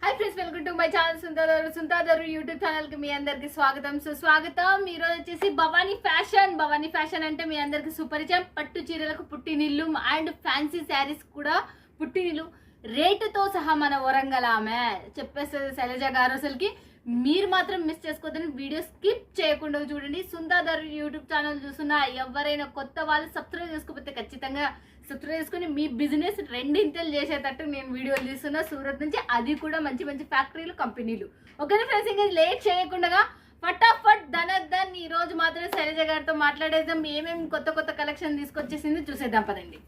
Hi friends welcome to my channel సుంతాదరు YouTube channel కి మీ అందరికి స్వాగతం. స్వాగతం. ఈ రోజు వచ్చేసి భవానీ ఫ్యాషన్ అంటే మీ అందరికి సుపరిచయం. పట్టు చీరలకు పుట్టినిల్లు అండ్ ఫ్యాన్సీ శారీస్ కూడా పుట్టినిల్లు రేటుతో సహా మన వరంగల్ ఆమె చెప్పేస్తుంది శైలజ గారు. అసలుకి మీరు మాత్రం మిస్ చేసుకోవద్దని వీడియో స్కిప్ చేయకుండా చూడండి. సుంతాదరు యూట్యూబ్ ఛానల్ చూస్తున్నా ఎవరైనా కొత్త వాళ్ళు సబ్స్క్రైబ్ చేసుకోకపోతే ఖచ్చితంగా సబ్స్క్రైబ్ చేసుకుని మీ బిజినెస్ రెండింతలు చేసేటట్టు నేను వీడియోలు తీస్తున్నా సూరత్ నుంచి, అది కూడా మంచి మంచి ఫ్యాక్టరీలు కంపెనీలు. ఓకేనా ఫ్రెండ్స్, ఇంకా లేట్ చేయకుండా ఫటాఫట్ ధనద్దన్ ఈ రోజు మాత్రం శైలజ గారితో మాట్లాడేద్దాం. ఏమేమి కొత్త కొత్త కలెక్షన్ తీసుకొచ్చేసింది చూసేద్దాం పదండి.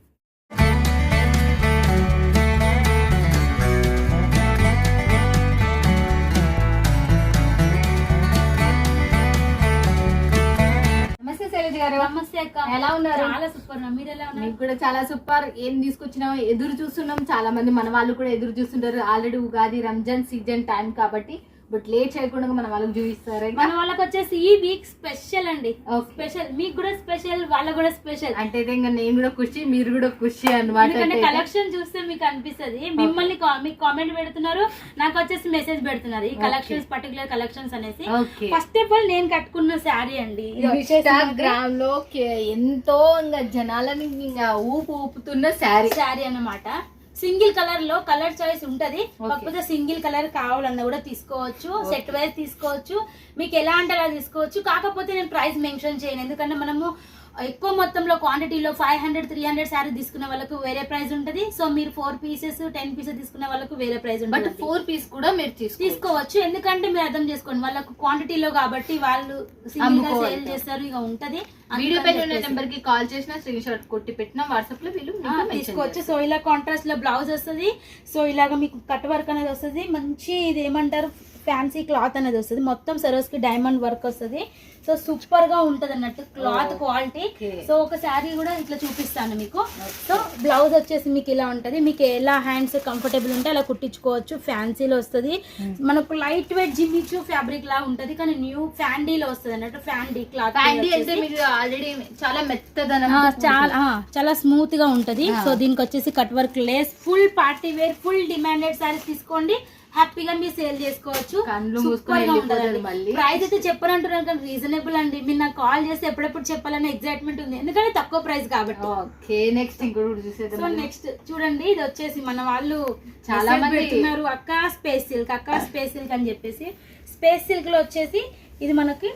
నమస్తే అక్క, ఎలా ఉన్నారు? చాలా సూపర్. మీరు ఎలా ఉన్నారు? మీకు కూడా చాలా సూపర్. ఏం తీసుకొచ్చినాం ఎదురు చూస్తున్నాం, చాలా మంది మన వాళ్ళు కూడా ఎదురు చూస్తుంటారు. Already Ugadi Ramzan season time కాబట్టి బట్ లేట్ చేయకుండా మన వాళ్ళకి చూపిస్తారు. మన వాళ్ళకి వచ్చేసి ఈ వీక్ స్పెషల్ అండి, స్పెషల్. మీకు కూడా స్పెషల్, వాళ్ళకి కూడా స్పెషల్. అంటే ఇంకా నేను కూడా ఖుషి, మీరు కూడా ఖుషి అన్నమాట. కలెక్షన్ చూస్తే మీకు అనిపిస్తుంది, మిమ్మల్ని మీకు కామెంట్ పెడుతున్నారు, నాకు వచ్చేసి మెసేజ్ పెడుతున్నారు ఈ కలెక్షన్స్, పర్టికులర్ కలెక్షన్స్ అనేసి. ఫస్ట్ ఆఫ్ ఆల్ నేను కట్టుకున్న శారీ అండి, ఇన్స్టాగ్రామ్ లో ఎంతో ఇంకా జనాలని ఇంకా ఊపుతున్న శారీ అన్నమాట. సింగిల్ కలర్ లో కలర్ చాయిస్ ఉంటది, కాకపోతే సింగిల్ కలర్ కావాలన్నా కూడా తీసుకోవచ్చు, సెట్ వైజ్ తీసుకోవచ్చు, మీకు ఎలా అంటే అలా తీసుకోవచ్చు. కాకపోతే నేను ప్రైస్ మెన్షన్ చేయను, ఎందుకంటే మనము ఎక్కువ మొత్తంలో క్వాంటిటీలో 500 300 శారీ తీసుకునే వాళ్ళకు వేరే ప్రైస్ ఉంటది. సో మీరు 4 పీసెస్ 10 పీసెస్ తీసుకునే వాళ్ళకు వేరే ప్రైస్ ఉంటుంది. 4 పీస్ కూడా మీరు తీసుకోవచ్చు, ఎందుకంటే మీరు అర్థం చేసుకోండి, వాళ్ళకు క్వాంటిటీలో కాబట్టి వాళ్ళు సింగిల్ గా సేల్ చేస్తారు, ఇక ఉంటది. వీడియో పైన ఉన్న నెంబర్ కి కాల్ చేసినా స్క్రీన్ షాట్ కొట్టి పెట్టినా వాట్సాప్ లో వీళ్ళు తీసుకోవచ్చు. సో ఇలా కాంట్రాస్ట్ లో బ్లౌజ్ వస్తుంది, సో ఇలాగా మీకు కట్ వర్క్ అనేది వస్తుంది, మంచి ఇది ఏమంటారు ఫ్యాన్సీ క్లాత్ అనేది వస్తుంది, మొత్తం సరోస్ కి డైమండ్ వర్క్ వస్తుంది. సో సూపర్ గా ఉంటది అన్నట్టు క్లాత్ క్వాలిటీ. సో ఒక శారీ కూడా ఇట్లా చూపిస్తాను మీకు. సో బ్లౌజ్ వచ్చేసి మీకు ఇలా ఉంటది, మీకు ఎలా హ్యాండ్స్ కంఫర్టబుల్ ఉంటే అలా కుట్టించుకోవచ్చు. ఫ్యాన్సీలో వస్తుంది, మనకు లైట్ వెయిట్ జిమ్మిచు ఫ్యాబ్రిక్ లా ఉంటది, కానీ న్యూ ఫ్యాండీలో వస్తుంది అన్నట్టు. ఫ్యాండీ క్లాత్ ఆల్రెడీ చాలా మెత్తదనం, చాలా స్మూత్ గా ఉంటది. సో దీనికి వచ్చేసి cut work lace, full party wear, full demanded saris తీసుకోండి, హ్యాపీగా మీరు సేల్ చేసుకోవచ్చు. ప్రైస్ అయితే చెప్పారంటున్నారు కానీ రీజనబుల్ అండి. మీరు నాకు కాల్ చేస్తే ఎప్పుడెప్పుడు చెప్పాలనే ఎగ్జైట్మెంట్ ఉంది, ఎందుకంటే తక్కువ ప్రైస్ కాబట్టి. నెక్స్ట్ చూడండి, ఇది వచ్చేసి మన వాళ్ళు చాలా మంది పెడుతున్నారు, అక్క స్పేస్ సిల్క్ అని చెప్పేసి. స్పేస్ సిల్క్ లో వచ్చేసి ఇది మనకి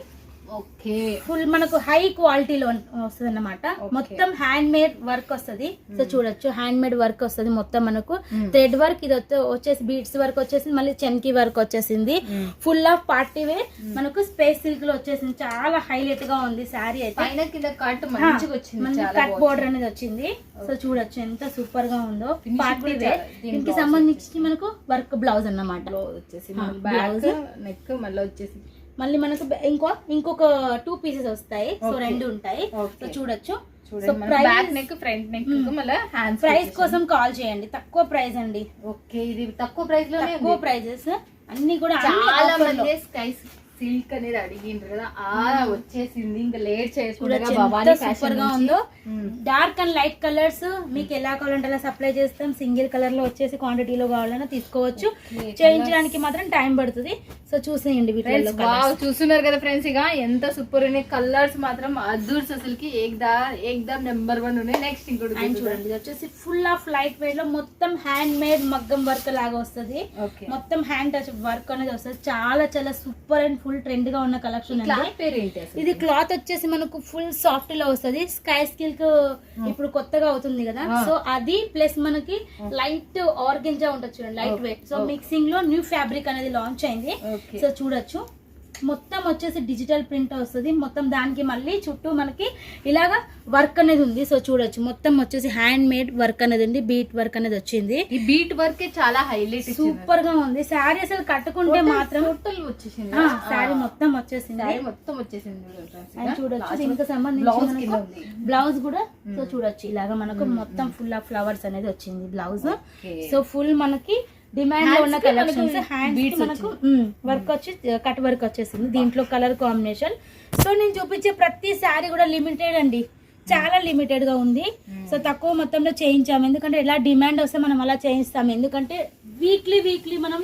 ఫుల్ మనకు హై క్వాలిటీలో వస్తుంది అన్నమాట. మొత్తం హ్యాండ్ మేడ్ వర్క్ వస్తుంది. సో చూడొచ్చు, హ్యాండ్ మేడ్ వర్క్ వస్తుంది మొత్తం మనకు. థ్రెడ్ వర్క్ ఇది వచ్చేసి బీడ్స్ వర్క్ వచ్చేసింది, మళ్ళీ చెన్కీ వర్క్ వచ్చేసింది. ఫుల్ ఆఫ్ పార్టీ వేర్ మనకు స్పేస్ సిల్క్ లో వచ్చేసింది, చాలా హైలైట్ గా ఉంది శారీ అయితే. కట్ బోర్డర్ అనేది వచ్చింది. సో చూడొచ్చు ఎంత సూపర్ గా ఉందో, పార్టీ వేర్. దీనికి సంబంధించి మనకు వర్క్ బ్లౌజ్ అన్నమాట. బ్లౌజ్ నెక్ మళ్ళీ వచ్చేసి మళ్ళీ మనకు ఇంకొక 2 పీసెస్ వస్తాయి. సో 2 ఉంటాయి. సో చూడొచ్చు. ప్రైస్ కోసం కాల్ చేయండి, తక్కువ ప్రైస్ అండి. ఓకే, ఇది తక్కువ ప్రైస్ లో ప్రైజెస్ అన్ని కూడా చాలా మంది స్కై సిల్క్ అనేది అడిగిండ్రు కదా, వచ్చేసింది. ఇంకా లేట్ చేసుకుంటే సూపర్ గా ఉందో. డార్క్ అండ్ లైట్ కలర్స్ మీకు ఎలా కావాలంటే అలా సప్లై చేస్తాం. సింగిల్ కలర్ లో వచ్చేసి క్వాంటిటీలో కావాలన్నా తీసుకోవచ్చు, చేయించడానికి మాత్రం టైం పడుతుంది. సో చూసేయండి, చూస్తున్నారు కదా ఫ్రెండ్స్, ఇక ఎంత సూపర్ ఉన్నాయి కలర్స్ మాత్రం అదూర్స్, అసలుకి ఏకదమ్ నెంబర్ 1 ఉన్నాయి. నెక్స్ట్ ఇంకోటి చూడండి, ఇది వచ్చేసి ఫుల్ ఆఫ్ లైట్ వెయిట్ లో మొత్తం హ్యాండ్ మేడ్ మగ్గం వర్క్ లాగా వస్తుంది, మొత్తం హ్యాండ్ టచ్ వర్క్ అనేది వస్తుంది. చాలా చాలా సూపర్ అండ్ ఫుల్ ట్రెండ్ గా ఉన్న కలెక్షన్ అండి. ఇది క్లాత్ వచ్చేసి మనకు ఫుల్ సాఫ్ట్ లో వస్తుంది. స్కై సిల్క్ ఇప్పుడు కొత్తగా అవుతుంది కదా, సో అది ప్లస్ మనకి లైట్ ఆర్గెంజా ఉంటుంది చూడండి, లైట్ వెయిట్. సో మిక్సింగ్ లో న్యూ ఫ్యాబ్రిక్ అనేది లాంచ్ అయింది. సో చూడొచ్చు, మొత్తం వచ్చేసి డిజిటల్ ప్రింట్ వస్తుంది మొత్తం. దానికి మళ్ళీ చుట్టూ మనకి ఇలాగా వర్క్ అనేది ఉంది. సో చూడొచ్చు, మొత్తం వచ్చేసి హ్యాండ్ మేడ్ వర్క్ అనేది ఉంది, బీట్ వర్క్ అనేది వచ్చింది. ఈ బీట్ వర్క్ చాలా హైలైట్, సూపర్ గా ఉంది. శారీ అసలు కట్టుకుంటే మాత్రం వచ్చేసింది, శారీ మొత్తం వచ్చేసింది. చూడొచ్చు, దీనికి సంబంధించి బ్లౌజ్ కూడా. సో చూడొచ్చు, ఇలాగా మనకు మొత్తం ఫుల్ ఆఫ్ ఫ్లవర్స్ అనేది వచ్చింది బ్లౌజ్. సో ఫుల్ మనకి డిమాండ్ లో ఉన్న కలెక్షన్స్. హ్యాండ్ మనకు వర్క్ వచ్చి కట్ వర్క్ వచ్చేసింది, దీంట్లో కలర్ కాంబినేషన్. సో నేను చూపించే ప్రతి శారీ కూడా లిమిటెడ్ అండి, చాలా లిమిటెడ్ గా ఉంది. సో తక్కువ మొత్తంలో చేయించాము, ఎందుకంటే ఎలా డిమాండ్ వస్తే మనం అలా చేయిస్తాము. ఎందుకంటే వీక్లీ మనం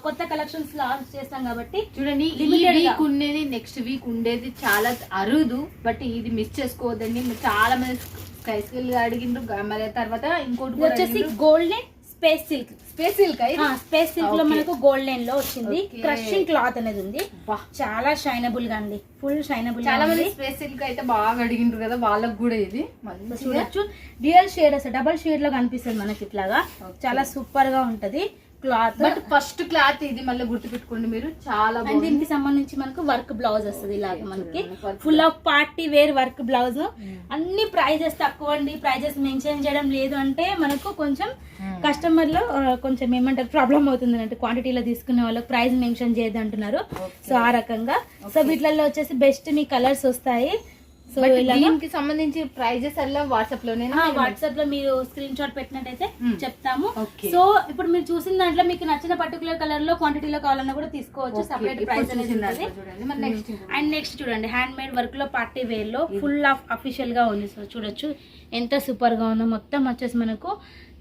కొత్త కలెక్షన్స్ లాంచ్ చేస్తాం కాబట్టి చూడండి ఈ Limited గా. వీక్ ఉండేది నెక్స్ట్ వీక్ ఉండేది చాలా అరుదు, బట్ ఇది మిస్ చేసుకోవద్దండి. చాలా మంది స్కై స్కిల్ అడిగిండ్రు, మళ్ళీ తర్వాత ఇంకోటి ఇది వచ్చేసి golden space silk. Space silk space silk లో మనకు గోల్డెన్ లో వచ్చింది. Okay. క్రషింగ్ క్లాత్ అనేది ఉంది, చాలా షైనబుల్ గా అండి, ఫుల్ షైనబుల్. చాలా మంది స్పేస్ సిల్క్ అయితే బాగా అడిగిండ్రు కదా, వాళ్ళకి కూడా ఇది మంచిగా. చూడొచ్చు డ్యూయల్ షేడ్ వస్తుంది, డబల్ షేడ్ లో కనిపిస్తుంది మనకి ఇట్లాగా. చాలా సూపర్ గా ఉంటది క్లాత్. బట్ ఫస్ట్ క్లాత్ ఇది మళ్ళీ గుర్తు పెట్టుకోండి మీరు, చాలా అండ్ దీనికి సంబంధించి మనకు వర్క్ బ్లౌజ్ వస్తుంది ఇలాగ మనకి full of party wear work blouse. అన్ని ప్రైజెస్ తక్కువ అండి, ప్రైజెస్ మెన్షన్ చేయడం లేదు అంటే మనకు కొంచెం కస్టమర్ లో కొంచెం ఏమంటారు ప్రాబ్లం అవుతుంది అంటే క్వాంటిటీలో తీసుకునే వాళ్ళకి ప్రైస్ మెన్షన్ చేయదు అంటున్నారు. సో ఆ రకంగా సో వీటిలలో వచ్చేసి బెస్ట్ మీ కలర్స్ వస్తాయి. సో దీనికి సంబంధించి ప్రైజెస్ అలా వాట్సాప్ లోనే వాట్సాప్ లో మీరు స్క్రీన్ షాట్ పెట్టినట్టయితే చెప్తాము. సో ఇప్పుడు మీరు చూసిన దాంట్లో మీకు నచ్చిన పర్టికులర్ కలర్ లో క్వాంటిటీలో కావాలన్నా కూడా తీసుకోవచ్చు. సెపరేట్ ప్రైస్ అనేది ఉంటుంది. అండ్ నెక్స్ట్ చూడండి హ్యాండ్ మేడ్ వర్క్ లో పార్టీ వేర్ లో ఫుల్ ఆఫ్ అఫీషియల్ గా ఉంది. సో చూడొచ్చు ఎంత సూపర్ గా ఉందో. మొత్తం వచ్చేసి మనకు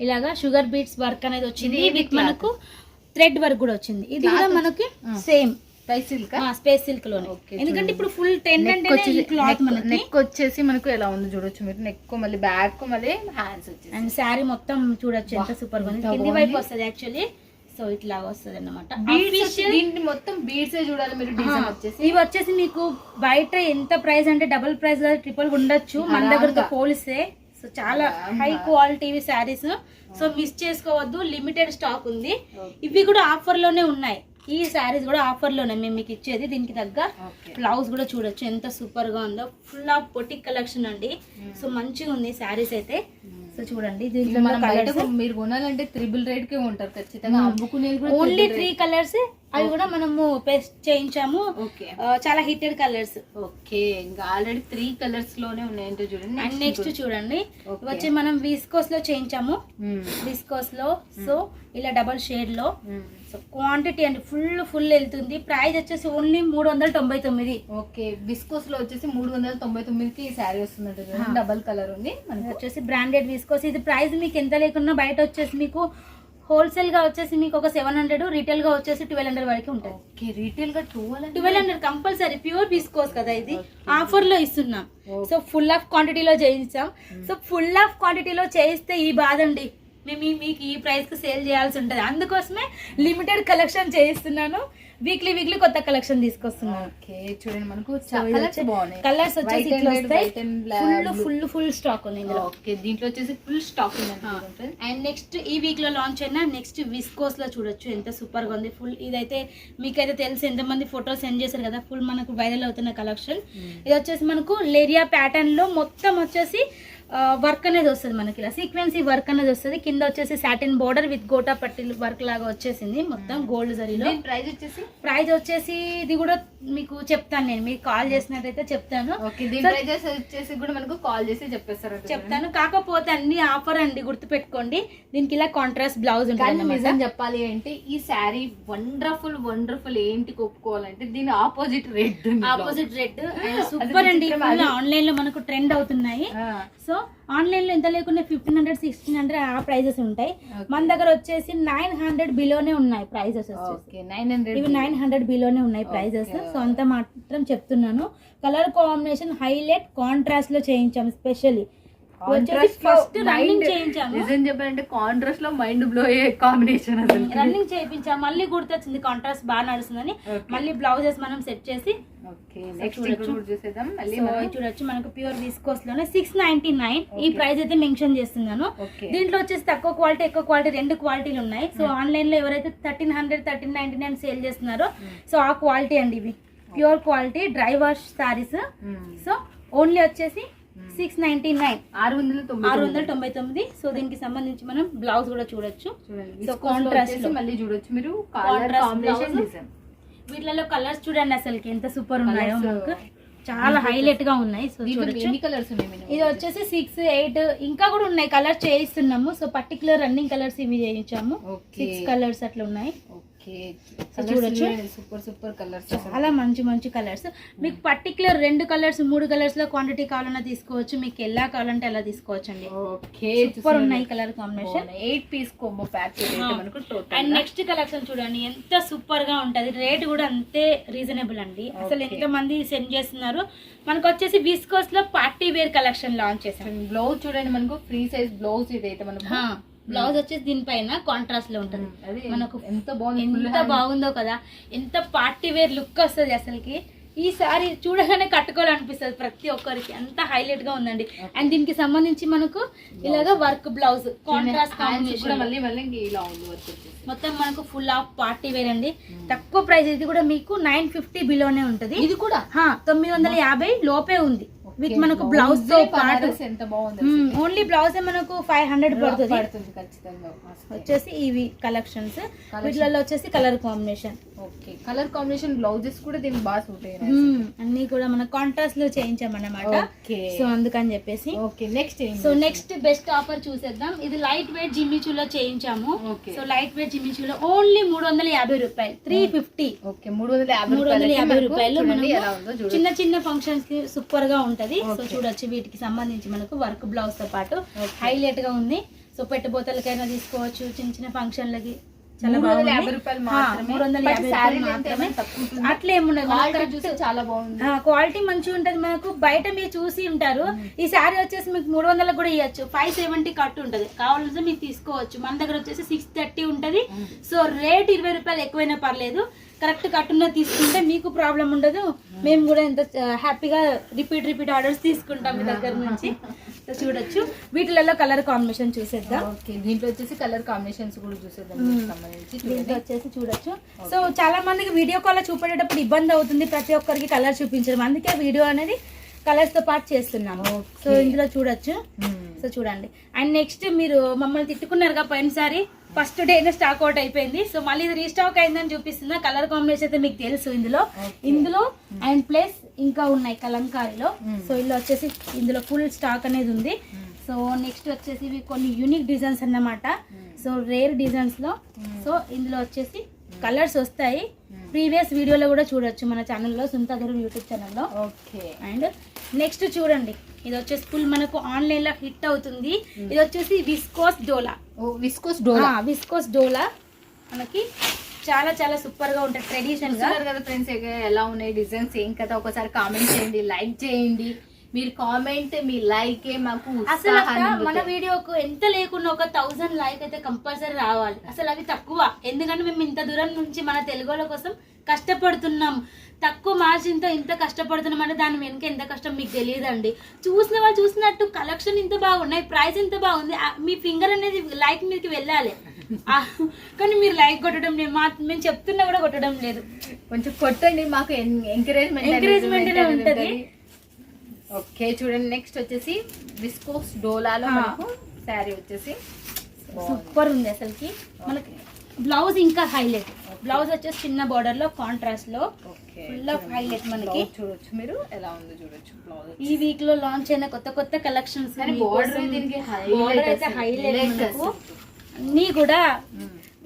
ఇలాగా షుగర్ బీట్స్ వర్క్ అనేది వచ్చింది, విత్ మనకు థ్రెడ్ వర్క్ కూడా వచ్చింది. ఇది కూడా మనకి సేమ్ స్పేస్ సిల్క్ లోనే, ఎందుకంటే ఇప్పుడు ఫుల్ ట్రెండ్ అంటే ఈ క్లాత్. మనకి నెక్ వచ్చేసి మనకు ఎలా ఉంది చూడొచ్చు మీరు, నెక్ మళ్ళీ బ్యాక్ మళ్ళీ హ్యాండ్స్ వచ్చేసి అండ్ శారీ మొత్తం చూడొచ్చు ఎంత సూపర్ గా ఉంది. కింది వైపు వస్తుంది యాక్చువల్లీ, సో ఇట్లా వస్తుంది అన్నమాట. దీన్ని మొత్తం బీడ్స్ చూడాలి మీరు. డిజైన్ వచ్చేసి ఇవి వచ్చేసి మీకు బయట ఎంత ప్రైస్ అంటే డబుల్ ప్రైస్ ట్రిపుల్ ఉండొచ్చు మన దగ్గరతో పోలిస్తే. సో చాలా high quality saris, so miss చేసుకోవద్దు. లిమిటెడ్ స్టాక్ ఉంది. ఇవి కూడా ఆఫర్ లోనే ఉన్నాయి. ఈ శారీస్ కూడా ఆఫర్ లోనే మేము మీకు ఇచ్చేది. దీనికి తగ్గ బ్లౌజ్ కూడా చూడొచ్చు ఎంత సూపర్ గా ఉందో. ఫుల్ ఆఫ్ బొటిక్ కలెక్షన్ అండి. సో మంచిగా ఉంది శారీస్ అయితే. సో చూడండి దీంట్లో మీరు కొనాలంటే త్రిబుల్ రేట్ కే ఉంటారు ఖచ్చితంగా. అమ్ముకునేది కూడా ఓన్లీ 3 కలర్స్, అవి కూడా మనము పేస్ట్ చేయించాము. చాలా హిటెడ్ కలర్స్. ఓకే, ఇంకా ఆల్రెడీ 3 కలర్స్ లోనే ఉన్నాయంటే చూడండి. అండ్ నెక్స్ట్ చూడండి వచ్చి మనం విస్కోస్ లో చేయించాము. విస్కోస్ లో సో ఇలా డబల్ షేడ్ లో. సో క్వాంటిటీ అండి ఫుల్ వెళ్తుంది. ప్రైస్ వచ్చేసి ఓన్లీ 399. ఓకే, విస్కోస్ లో వచ్చేసి 399కి ఈ శారీ వస్తుంది. డబల్ కలర్ ఉంది మనకి వచ్చేసి బ్రాండెడ్ విస్కోస్. ఇది ప్రైస్ మీకు ఎంత లేకున్నా బయట వచ్చేసి మీకు హోల్సేల్ గా వచ్చేసి మీకు ఒక 700, రీటైల్ గా వచ్చేసి 1200 వరకు ఉంటుంది. ఓకే, రీటైల్ గా 1200 కంపల్సరీ. ప్యూర్ విస్కోస్ కదా ఇది, ఆఫర్ లో ఇస్తున్నాం. సో ఫుల్ ఆఫ్ క్వాంటిటీలో చేయించాం. సో ఫుల్ ఆఫ్ క్వాంటిటీలో చేయిస్తే ఈ బాధ అండి, మేము మీకు ఈ ప్రైస్ కి సేల్ చేయాల్సి ఉంటుంది. అందుకోసమే లిమిటెడ్ కలెక్షన్ చేయిస్తున్నాను. వీక్లీ కొత్త కలెక్షన్ తీసుకొస్తున్నాను. ఓకే, చూడండి మనకు కలర్స్ వచ్చేసి ఇట్లా వస్తాయి. ఫుల్ స్టాక్ ఉంది ఇందులో. ఓకే, దీంట్లో వచ్చేసి ఫుల్ స్టాక్ ఉంది. అండ్ నెక్స్ట్ ఈ వీక్ లో లాంచ్ అయిన నెక్స్ట్ విస్కోస్ లో చూడొచ్చు ఎంత సూపర్ గా ఉంది. ఫుల్ ఇదైతే మీకైతే తెలుసు, ఎంతమంది ఫోటోస్ సెండ్ చేశారు కదా. ఫుల్ మనకు వైరల్ అవుతున్న కలెక్షన్. ఇది వచ్చేసి మనకు లేరియా ప్యాటర్న్ లో మొత్తం వచ్చేసి వర్క్ అనేది వస్తుంది మనకి, ఇలా సీక్వెన్సీ వర్క్ అనేది వస్తుంది. కింద వచ్చేసి సాటిన్ బోర్డర్ విత్ గోటా పట్టి వర్క్ లాగా వచ్చేసింది మొత్తం గోల్డ్ జరీలో. ప్రైస్ వచ్చేసి ఇది కూడా మీకు చెప్తాను, నేను మీకు కాల్ చేసినట్టయితే చెప్తాను. కూడా మనకు కాల్ చేసి చెప్తాను. కాకపోతే అన్ని ఆఫర్ అండి, గుర్తు పెట్టుకోండి. దీనికి ఇలా కాంట్రాస్ట్ బ్లౌజ్ ఉంటుంది. నిజం చెప్పాలి అంటే ఈ శారీ వండర్ఫుల్ ఏంటి ఒప్పుకోవాలంటే దీని ఆపోజిట్ రెడ్ సూపర్ అండి. ఆన్లైన్ లో మనకు ట్రెండ్ అవుతున్నాయి. సో ఆన్లైన్ లో ఎంత లేకుండా 1500, 1600 ఆ ప్రైజెస్ ఉంటాయి. మన దగ్గర వచ్చేసి 900 బిలోనే ఉన్నాయి ప్రైజెస్. ఇవి 900 బిలోనే ఉన్నాయి ప్రైజెస్. సో అంత మాత్రం చెప్తున్నాను. కలర్ కాంబినేషన్ హైలైట్ కాంట్రాస్ట్ లో చేయించాము. స్పెషల్లీ ఫస్ట్ రన్నింగ్ చేయించాము. నిజం చెప్పాలంటే కాంట్రాస్ట్ లో మైండ్ బ్లో అయ్యే కాంబినేషన్. రన్నింగ్ చేయించాము. మళ్ళీ గుర్తొచ్చింది కాంట్రాస్ట్ బాగా నడుస్తుందని. మళ్ళీ బ్లౌజెస్ మనం సెట్ చేసి చూడొచ్చు. మనకు ప్యూర్ విస్కోస్ లోనే 699 ఈ ప్రైస్ అయితే మెన్షన్ చేస్తున్నాను. దీంట్లో వచ్చేసి తక్కువ క్వాలిటీ ఎక్కువ క్వాలిటీ 2 క్వాలిటీలు ఉన్నాయి. సో ఆన్లైన్ లో ఎవరైతే 1300, 1399 సేల్ చేస్తున్నారో సో ఆ క్వాలిటీ అండి ఇవి. Pure quality dry wash saris. So only వచ్చేసి 699, 699. సో దీనికి సంబంధించి మనం బ్లౌజ్ కూడా చూడొచ్చు. సో కాంట్రాస్ట్ మళ్ళీ చూడొచ్చు మీరు. వీటిలో కలర్స్ చూడండి అసలు ఎంత సూపర్ ఉన్నాయో, మనకు చాలా హైలైట్ గా ఉన్నాయి. సో ఇది వచ్చేసి 6, 8 ఇంకా కూడా ఉన్నాయి కలర్స్ చేయిస్తున్నాము. సో పర్టికులర్ రన్నింగ్ కలర్స్ ఇవి చేయించాము. 6 కలర్స్ అట్లా ఉన్నాయి. ఓకే చూడొచ్చు. సూపర్ కలర్స్, చాలా మంచి మంచి కలర్స్. మీకు పర్టికులర్ 2 కలర్స్ 3 కలర్స్ లో క్వాంటిటీ కావాలన్నా తీసుకోవచ్చు, మీకు ఎలా కావాలంటే అలా తీసుకోవచ్చు అండి. ఓకే సూపర్ ఉన్నాయి colour combination. 8 piece combo pack మనకు టోటల్. అండ్ నెక్స్ట్ కలెక్షన్ చూడండి ఎంత సూపర్ గా ఉంటది, రేట్ కూడా అంతే రీజనబుల్ అండి. అసలు ఎంత మంది సెండ్ చేస్తున్నారు. మనకు వచ్చేసి విస్కోస్ లో పార్టీ వేర్ కలెక్షన్ లాంచ్ చేసాం. బ్లౌజ్ చూడండి మనకు ఫ్రీ సైజ్ బ్లౌజ్ ఇదైతే మనకు. బ్లౌజ్ వచ్చేసి దీనిపైన కాంట్రాస్ట్ లో ఉంటుంది. మనకు ఎంత బాగుంది, ఎంత బాగుందో కదా, ఎంత పార్టీ వేర్ లుక్ వస్తుంది అసలుకి. ఈ సారీ చూడగానే కట్టుకోవాలనిపిస్తుంది ప్రతి ఒక్కరికి, అంత హైలైట్ గా ఉందండి. అండ్ దీనికి సంబంధించి మనకు ఇలాగా వర్క్ బ్లౌజ్ కాంట్రాస్ట్ కాంబినేషన్ మళ్ళీ ఇలా ఉంది వర్క్ వచ్చేసి. మొత్తం మనకు ఫుల్ ఆఫ్ పార్టీ వేర్ అండి. తక్కువ ప్రైస్, ఇది కూడా మీకు 950 బిలోనే ఉంటది. ఇది కూడా 950 లోపే ఉంది. విత్ మనకు బ్లౌజ్ తో పాటు ఎంత బాగుంది. ఓన్లీ బ్లౌజ్ మనకు 500 పడుతుంది ఖచ్చితంగా. వచ్చేసి ఇవి కలెక్షన్స్, వీటిలలో వచ్చేసి colour combination. Okay colour combination blouses కూడా దీనికి బాగా సూట్ అయ్యాయి. అన్ని కూడా మన కాంట్రాస్ట్ లో చేయించామన్నమాట. సో అందుకని చెప్పేసి నెక్స్ట్ బెస్ట్ ఆఫర్ చూసేద్దాం. ఇది లైట్ వెయిట్ జిమ్మిచూలో చేయించాము. సో లైట్ వెయిట్ జిమ్మిచూలో ఓన్లీ 350 రూపాయలు, 350. ఓకే 350 రూపాయలు. చిన్న చిన్న ఫంక్షన్స్ కి సూపర్ గా ఉంటది. సో చూడొచ్చు, వీటికి సంబంధించి మనకు వర్క్ బ్లౌజ్ తో పాటు హైలైట్ గా ఉంది. సో పెట్టుబోతలకైనా తీసుకోవచ్చు, చిన్న చిన్న ఫంక్షన్లకి. చాలా బాగుంది. 350 మాత్రమే. అట్లా ఏముండదు, చాలా బాగుంది. క్వాలిటీ మంచిగా ఉంటది. మనకు బయట మీరు చూసి ఉంటారు. ఈ శారీ వచ్చేసి మీకు 300 కూడా ఇవ్వచ్చు. 570 కట్ ఉంటది, కావాలంటే మీరు తీసుకోవచ్చు. మన దగ్గర వచ్చేసి 630 ఉంటది. సో రేట్ 20 రూపాయలు ఎక్కువైనా పర్లేదు, కరెక్ట్ కట్టున్న తీసుకుంటే మీకు ప్రాబ్లం ఉండదు. మేము కూడా ఎంత హ్యాపీగా రిపీట్ ఆర్డర్స్ తీసుకుంటాం మీ దగ్గర నుంచి. సో చూడొచ్చు, వీటిలలో కలర్ కాంబినేషన్ చూసేద్దాం. దీంట్లో వచ్చేసి కలర్ కాంబినేషన్స్ కూడా చూసేద్దాం. దీంట్లో వచ్చేసి చూడొచ్చు. సో చాలా మందికి వీడియో కాల్ చూపేటప్పుడు ఇబ్బంది అవుతుంది ప్రతి ఒక్కరికి కలర్ చూపించడం, అందుకే వీడియో అనేది కలర్స్ తో పాటు చేస్తున్నాము. సో ఇందులో చూడొచ్చు. సో చూడండి. అండ్ నెక్స్ట్ మీరు మమ్మల్ని తిట్టుకున్నారుగా పోయినసారి, ఫస్ట్ డేనే స్టాక్ అవుట్ అయిపోయింది. సో మళ్ళీ ఇది రీస్టాక్ అయిందని చూపిస్తున్నా. కలర్ కాంబినేషన్ అయితే మీకు తెలుసు ఇందులో అండ్ ప్లస్ ఇంకా ఉన్నాయి కలంకారీలో. సో ఇందులో వచ్చేసి ఇందులో ఫుల్ స్టాక్ అనేది ఉంది. సో నెక్స్ట్ వచ్చేసి ఇవి కొన్ని యూనిక్ డిజైన్స్ అన్నమాట. సో రేర్ డిజైన్స్ లో. సో ఇందులో వచ్చేసి కలర్స్ వస్తాయి. ప్రీవియస్ వీడియోలో కూడా చూడొచ్చు మన ఛానల్లో, సుంతాధరు యూట్యూబ్ ఛానల్లో. ఓకే. అండ్ నెక్స్ట్ చూడండి, ఇది వచ్చేసి ఫుల్ మనకు ఆన్లైన్ లో హిట్ అవుతుంది. ఇది వచ్చేసి విస్కోస్ డోలా మనకి చాలా చాలా సూపర్ గా ఉంటుంది. ట్రెడిషనల్ గా కదా ఫ్రెండ్స్. ఎలా ఉన్నాయి డిజైన్స్ ఏం కదా ఒకసారి కామెంట్ చేయండి, లైక్ చేయండి. మీరు కామెంట్, మీ లైక్ మాకు అసలు మన వీడియోకు ఎంత లేకున్నా ఒక 1000 లైక్ అయితే కంపల్సరీ రావాలి. అసలు అవి తక్కువ, ఎందుకంటే మేము ఇంత దూరం నుంచి మన తెలుగుల కోసం కష్టపడుతున్నాం. తక్కువ మార్జిన్తో ఇంత కష్టపడుతున్నాం అంటే దాని వెనుక ఎంత కష్టం మీకు తెలియదండి. చూసిన వాళ్ళు చూసినట్టు కలెక్షన్ ఇంత బాగున్నాయి, ప్రైస్ ఇంత బాగుంది, మీ ఫింగర్ అనేది లైక్ మీదకి వెళ్ళాలి. కానీ మీరు లైక్ కొట్టడం లేదు, మేము చెప్తున్నా కూడా కొట్టడం లేదు. కొంచెం కొట్టండి, మాకు ఎంకరేజ్మెంట్ ఉంటుంది. ఓకే చూడండి, నెక్స్ట్ వచ్చేసి విస్కోస్ డోలాలో మనకు శారీ వచ్చేసి సూపర్ ఉంది అసలుకి. మనకి బ్లౌజ్ ఇంకా హైలైట్. బ్లౌజ్ వచ్చేసి చిన్న బార్డర్ లో కాంట్రాస్ట్ లో ఫుల్ ఆఫ్ హైలైట్. మనకి చూడొచ్చు, మీరు ఎలా ఉందో చూడొచ్చు. బ్లౌజ్ ఈ వీక్ లో లాంచ్ అయిన కొత్త కలెక్షన్స్ హైలైట్ అన్ని కూడా.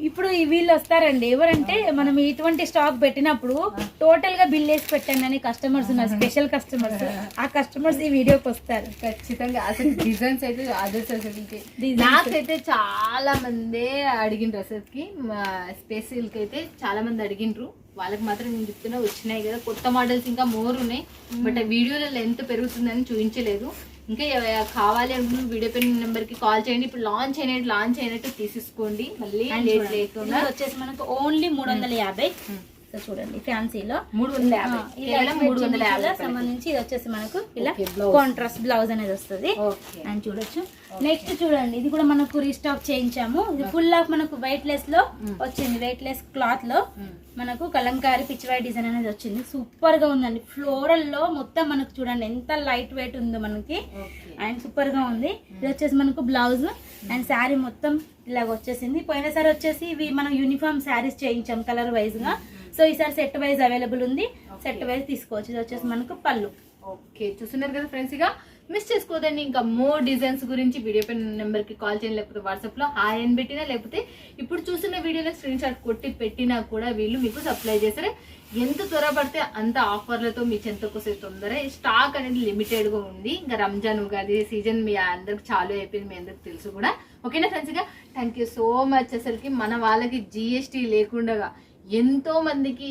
ఇప్పుడు వీళ్ళు వస్తారండి, ఎవరంటే మనం ఇటువంటి స్టాక్ పెట్టినప్పుడు టోటల్ గా బిల్ వేసి పెట్టండి అని కస్టమర్స్ ఉన్నారు, స్పెషల్ కస్టమర్స్. ఆ కస్టమర్స్ ఈ వీడియోకి వస్తారు ఖచ్చితంగా. అసలు డిజైన్స్ అయితే అదర్స్ అయితే చాలా మంది అడిగిండ్రు. అసలుకి స్పెషల్ కి అయితే చాలా మంది అడిగిండ్రు. వాళ్ళకి మాత్రం నేను చెప్తున్నా వచ్చినాయి కదా కొత్త మోడల్స్, ఇంకా మోర్ ఉన్నాయి. బట్ ఆ వీడియోలో లెంత్ పెరుగుతుందని చూపించలేదు. ఇంకా కావాలి అనుకున్న వీడియో పైన నెంబర్ కి కాల్ చేయండి. ఇప్పుడు లాంచ్ అయినట్టు తీసేసుకోండి. మళ్ళీ లేకుండా వచ్చేసి మనకు ఓన్లీ 350. చూడండి ఫ్యాన్సీలో 350 సంబంధించి ఇది వచ్చేసి మనకు ఇలా కాంట్రాస్ట్ బ్లౌజ్ అనేది వస్తుంది. అండ్ చూడొచ్చు. నెక్స్ట్ చూడండి, ఇది కూడా మనకు రీస్టాక్ చేయించాము. ఇది ఫుల్ ఆఫ్ మనకు వెయిట్ లెస్ లో వచ్చింది. వెయిట్ లెస్ క్లాత్ లో మనకు కలంకారీ పిచ్చివాయి డిజైన్ అనేది వచ్చింది. సూపర్ గా ఉందండి. ఫ్లోరల్ లో మొత్తం మనకు చూడండి ఎంత లైట్ వెయిట్ ఉందో మనకి. అండ్ సూపర్ గా ఉంది. ఇది వచ్చేసి మనకు బ్లౌజ్ అండ్ శారీ మొత్తం ఇలాగ వచ్చేసింది. పోయినసారి వచ్చేసి ఇవి మనం యూనిఫామ్ శారీస్ చేయించాం కలర్ వైజ్ గా. సో ఈసారి సెట్ వైజ్ అవైలబుల్ ఉంది, సెట్ వైజ్ తీసుకోవచ్చు. ఇది వచ్చేసి మనకు పళ్ళు. ఓకే చూస్తున్నారు కదా ఫ్రెండ్స్, ఇక మిస్ చేసుకోదండి. ఇంకా మోర్ డిజైన్స్ గురించి వీడియో పైన నెంబర్ కి కాల్ చేయండి, లేకపోతే వాట్సాప్ లో హాయ్ అని పెట్టినా, లేకపోతే ఇప్పుడు చూసిన వీడియోలో స్క్రీన్ షాట్ కొట్టి పెట్టినా కూడా వీళ్ళు మీకు సప్లై చేస్తారు. ఎంత త్వరపడితే అంత ఆఫర్లతో మీ చెంతకు వస్తే తొందర. స్టాక్ అనేది లిమిటెడ్ గా ఉంది. ఇంకా రంజాన్ ఉగాది సీజన్ మీ అందరికి చాలు అయిపోయింది, మీ అందరికి తెలుసు కూడా. ఓకేనా ఫ్రెండ్స్, గా థ్యాంక్ యూ సో మచ్. అసలుకి మన వాళ్ళకి జిఎస్టీ లేకుండా ఎంతో మందికి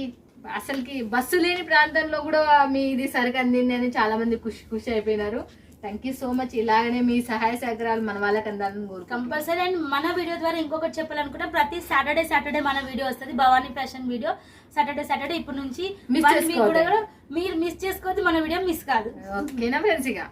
అసలుకి బస్సు లేని ప్రాంతంలో కూడా మీ ఇది సరుకు అందింది అని చాలా మంది ఖుషి అయిపోయినారు. Thank you so much. ఇలాగనే మీ సహాయ సహకారాలు మన వాళ్ళకి అందాలని కోరుకుంటున్నాను. కంపల్సరీ. అండ్ మన వీడియో ద్వారా ఇంకొకటి చెప్పాలనుకుంటే ప్రతి సాటర్డే మన వీడియో వస్తుంది, భవానీ ఫ్యాషన్ వీడియో. సాటర్డే ఇప్పటి నుంచి మీరు మిస్ చేసుకోవద్దు, మన వీడియో మిస్ కాదు. ఓకేనా ఫ్రెండ్స్. ఇక